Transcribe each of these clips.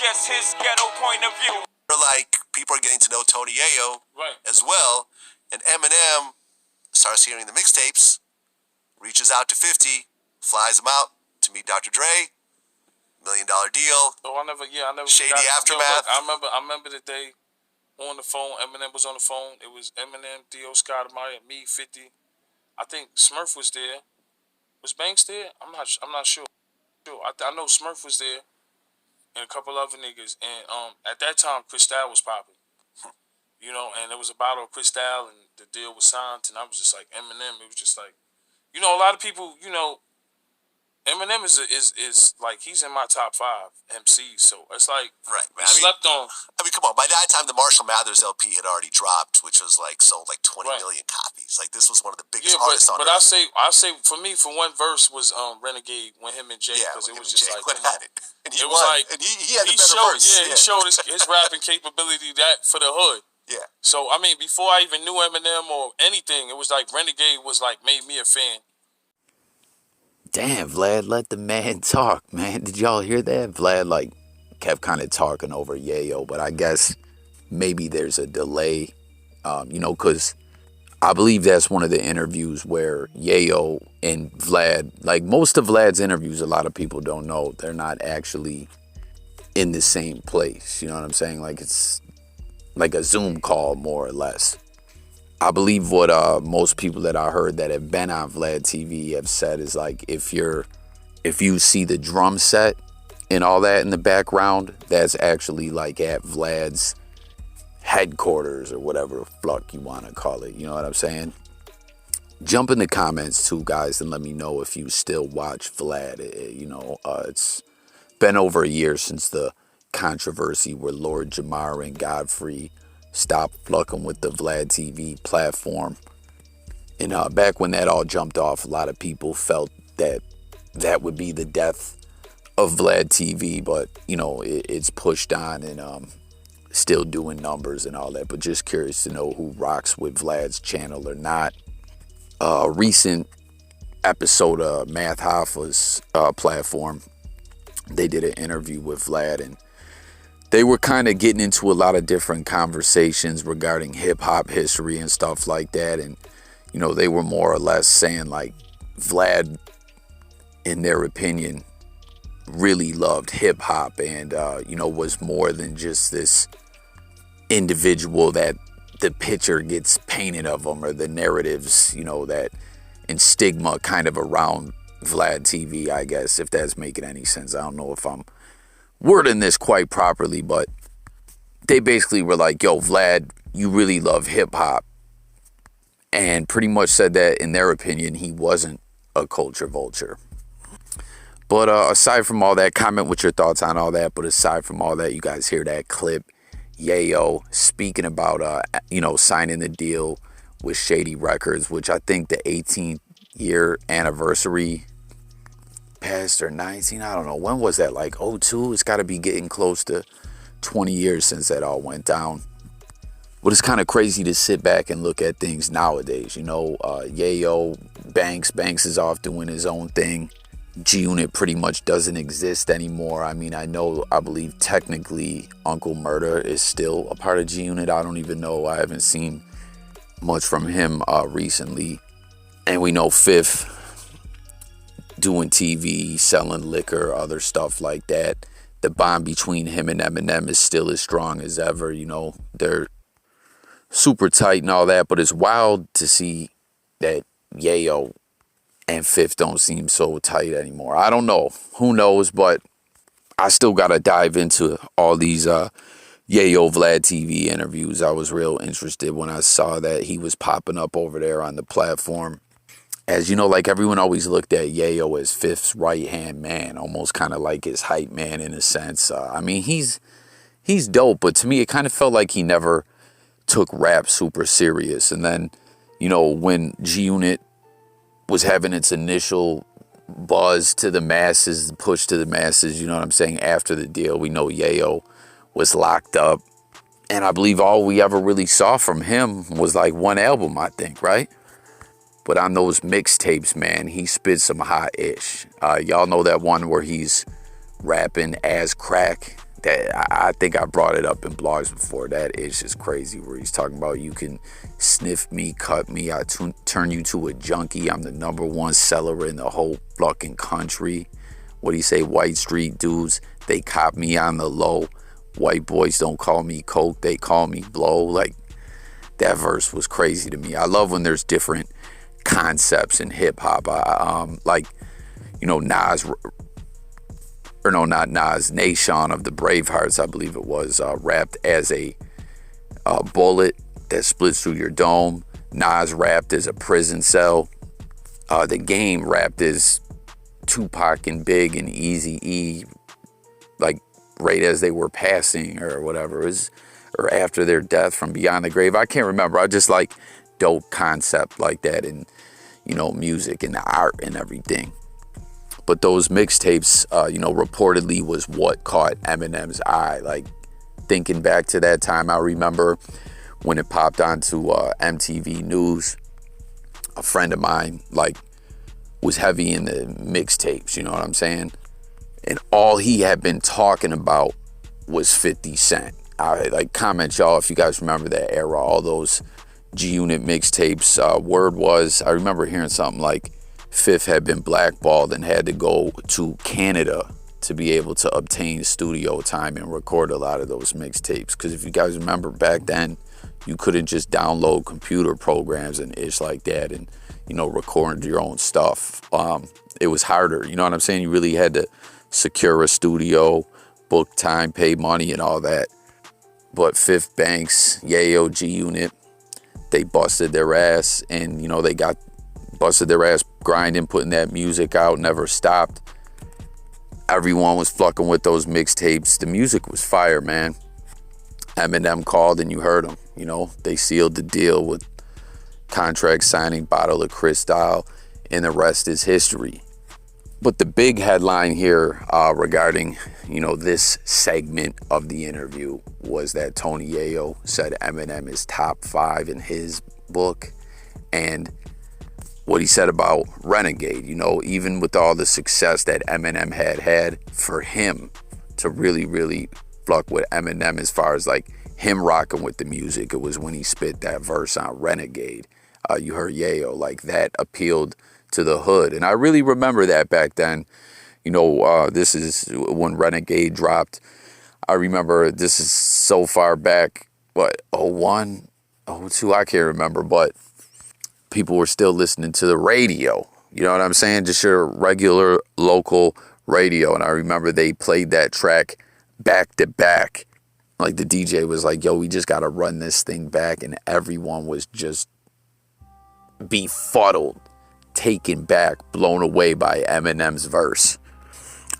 just his ghetto point of view. Like, people are getting to know Tony Yayo as well, and Eminem starts hearing the mixtapes, reaches out to 50, flies him out to meet Dr. Dre, $1 Million deal. Oh, I never Shady forgot. aftermath. Look, I remember the day on the phone, Eminem was on the phone. It was Eminem, D.O. Scott, me, 50. I think Smurf was there. Was Banks there? I'm not sure. I know Smurf was there, and a couple other niggas. And at that time, Cristal was popping. You know, and there was a bottle of Cristal, and the deal was signed. And I was just like, Eminem. It was just like, you know, a lot of people, you know, Eminem is like, he's in my top 5 MCs, so it's like, slept on. I mean, come on. By that time, the Marshall Mathers LP had already dropped, which was like sold like 20 million copies. Like, this was one of the biggest artists on But earth. I say for me, for one verse was Renegade when him and Jay, because it was just like, and he was like, and he had the better verse. Yeah, he showed his rapping capability that for the hood. Yeah. So I mean, before I even knew Eminem or anything, it was like Renegade was like made me a fan. Damn, Vlad, let the man talk, man. Did y'all hear that? Vlad, like, kept kind of talking over Yayo, but I guess maybe there's a delay, you know, because I believe that's one of the interviews where Yayo and Vlad, like most of Vlad's interviews, a lot of people don't know, they're not actually in the same place. You know what I'm saying? Like, it's like a Zoom call, more or less. I believe what most people that I heard that have been on VladTV have said is like, if you see the drum set and all that in the background, that's actually like at Vlad's headquarters or whatever the fuck you want to call it. You know what I'm saying? Jump in the comments too, guys, and let me know if you still watch Vlad. You know, it's been over a year since the controversy where Lord Jamar and Godfrey stopped fucking with the VladTV platform. And back when that all jumped off, a lot of people felt that that would be the death of VladTV, but you know, it's pushed on and still doing numbers and all that. But just curious to know who rocks with Vlad's channel or not. A recent episode of Math Hoffa's platform, they did an interview with Vlad, and they were kind of getting into a lot of different conversations regarding hip-hop history and stuff like that. And, you know, they were more or less saying, like, Vlad, in their opinion, really loved hip-hop and, you know, was more than just this individual that the picture gets painted of him, or the narratives, you know, that and stigma kind of around VladTV, I guess, if that's making any sense. I don't know if I'm wording this quite properly, but they basically were like, yo, Vlad, you really love hip-hop, and pretty much said that in their opinion he wasn't a culture vulture. But aside from all that, comment with your thoughts on all that. But aside from all that, you guys hear that clip, Yayo speaking about you know, signing the deal with Shady Records, which I think the 18th year anniversary passed, or 19, I don't know, when was that, like 02? It's got to be getting close to 20 years since that all went down. But it's kind of crazy to sit back and look at things nowadays, you know. Yayo, Banks is off doing his own thing. G-Unit pretty much doesn't exist anymore. I mean, I believe technically Uncle Murder is still a part of G-Unit. I don't even know, I haven't seen much from him recently. And we know Fifth doing TV, selling liquor, other stuff like that. The bond between him and Eminem is still as strong as ever. You know, they're super tight and all that, but it's wild to see that Yayo and Fifth don't seem so tight anymore. I don't know. Who knows? But I still got to dive into all these Yayo VladTV interviews. I was real interested when I saw that he was popping up over there on the platform. As you know, like, everyone always looked at Yayo as Fifth's right-hand man, almost kind of like his hype man in a sense. I mean, he's dope, but to me, it kind of felt like he never took rap super serious. And then, you know, when G-Unit was having its initial buzz to the masses, push to the masses, you know what I'm saying, after the deal, we know Yayo was locked up. And I believe all we ever really saw from him was like one album, I think, right? But on those mixtapes, man, he spit some hot ish. Y'all know that one where he's rapping as crack, that I think I brought it up in blogs before. That is just crazy, where he's talking about you can sniff me, cut me, I turn you to a junkie. I'm the #1 seller in the whole fucking country. What do you say? White street dudes, they cop me on the low. White boys don't call me coke, they call me blow. Like, that verse was crazy to me. I love when there's different concepts in hip hop. Like, you know, Nas, or no, not Nas, Nation of the Bravehearts, I believe it was, rapped as a bullet that splits through your dome. Nas rapped as a prison cell. The Game rapped as Tupac and Big and Eazy-E, like right as they were passing or whatever, or after their death from beyond the grave. I can't remember. I just like dope concept like that in, you know, music and the art and everything. But those mixtapes, you know, reportedly was what caught Eminem's eye. Like, thinking back to that time, I remember when it popped onto MTV News, a friend of mine, like, was heavy in the mixtapes, you know what I'm saying? And all he had been talking about was 50 Cent. I like, comment y'all if you guys remember that era, all those G-Unit mixtapes. Word was, I remember hearing something like Fifth had been blackballed and had to go to Canada to be able to obtain studio time and record a lot of those mixtapes. Because if you guys remember back then, you couldn't just download computer programs and ish like that and, you know, record your own stuff. It was harder, you know what I'm saying? You really had to secure a studio, book time, pay money and all that. But Fifth, Banks, Yayo, G-Unit, they busted their ass, and, you know, they got busted their ass grinding, putting that music out, never stopped. Everyone was fucking with those mixtapes. The music was fire, man. Eminem called and you heard him, you know. They sealed the deal with contract signing, bottle of Cristal, and the rest is history. But the big headline here regarding, you know, this segment of the interview was that Tony Yayo said Eminem is top 5 in his book. And what he said about Renegade, you know, even with all the success that Eminem had, for him to really, really fuck with Eminem as far as like him rocking with the music, it was when he spit that verse on Renegade. You heard Yayo, like that appealed to the hood. And I really remember that back then. You know, this is when Renegade dropped. I remember this is so far back, what, 01, 02, I can't remember, but people were still listening to the radio. You know what I'm saying? Just your regular local radio. And I remember they played that track back to back. Like, the DJ was like, yo, we just got to run this thing back. And everyone was just befuddled, taken back, blown away by Eminem's verse.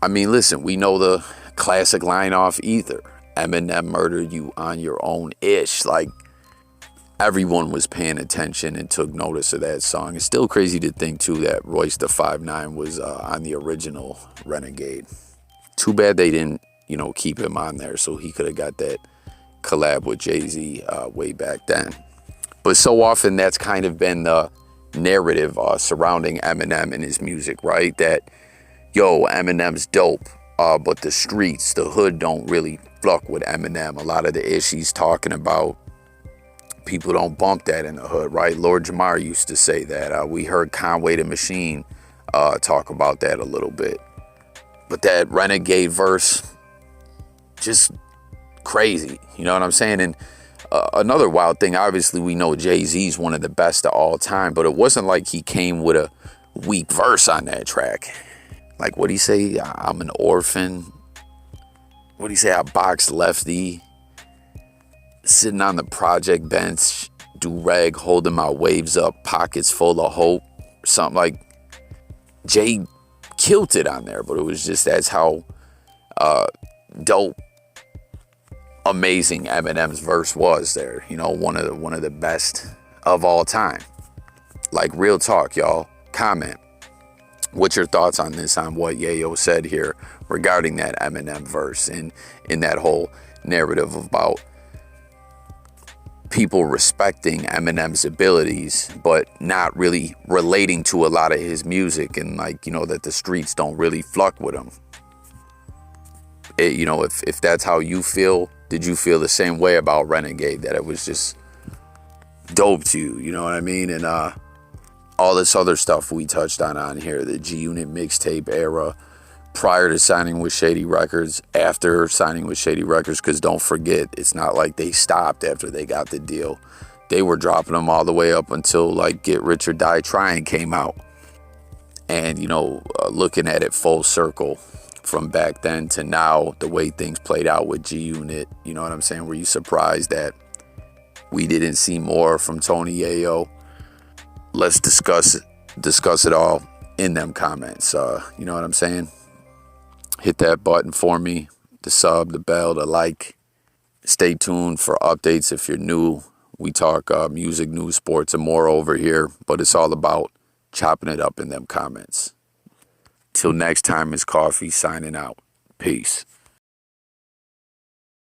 I mean, listen, we know the classic line off Ether. Eminem murdered you on your own ish. Like, everyone was paying attention and took notice of that song. It's still crazy to think, too, that Royce da 5'9" was on the original Renegade. Too bad they didn't, you know, keep him on there so he could have got that collab with Jay-Z way back then. But so often that's kind of been the narrative surrounding Eminem and his music, right? That, yo, Eminem's dope, but the streets, the hood don't really fuck with Eminem. A lot of the issues talking about, people don't bump that in the hood, right? Lord Jamar used to say that. We heard Conway the Machine talk about that a little bit. But that Renegade verse, just crazy, you know what I'm saying? And another wild thing, obviously we know Jay-Z's one of the best of all time, but it wasn't like he came with a weak verse on that track. Like, what'd he say? I'm an orphan. What'd he say? I boxed Lefty. Sitting on the project bench, do-rag, holding my waves up, pockets full of hope. Something like, Jay killed it on there, but it was just, that's how dope, amazing Eminem's verse was there. You know, one of the best of all time. Like, real talk, y'all. Comment. What's your thoughts on this, on what Yayo said here regarding that Eminem verse and in that whole narrative about people respecting Eminem's abilities, but not really relating to a lot of his music, and like, you know, that the streets don't really fuck with him. you know, if that's how you feel, did you feel the same way about Renegade, that it was just dope to you? You know what I mean? And all this other stuff we touched on here, the G-Unit mixtape era, prior to signing with Shady Records, after signing with Shady Records, because don't forget, it's not like they stopped after they got the deal. They were dropping them all the way up until like Get Rich or Die Trying came out. And, you know, looking at it full circle from back then to now, the way things played out with G-Unit, you know what I'm saying? Were you surprised that we didn't see more from Tony Yayo? Let's discuss it all in them comments. You know what I'm saying? Hit that button for me, the sub, the bell, the like. Stay tuned for updates if you're new. We talk music, news, sports, and more over here, but it's all about chopping it up in them comments. Till next time, it's Coffee signing out. Peace.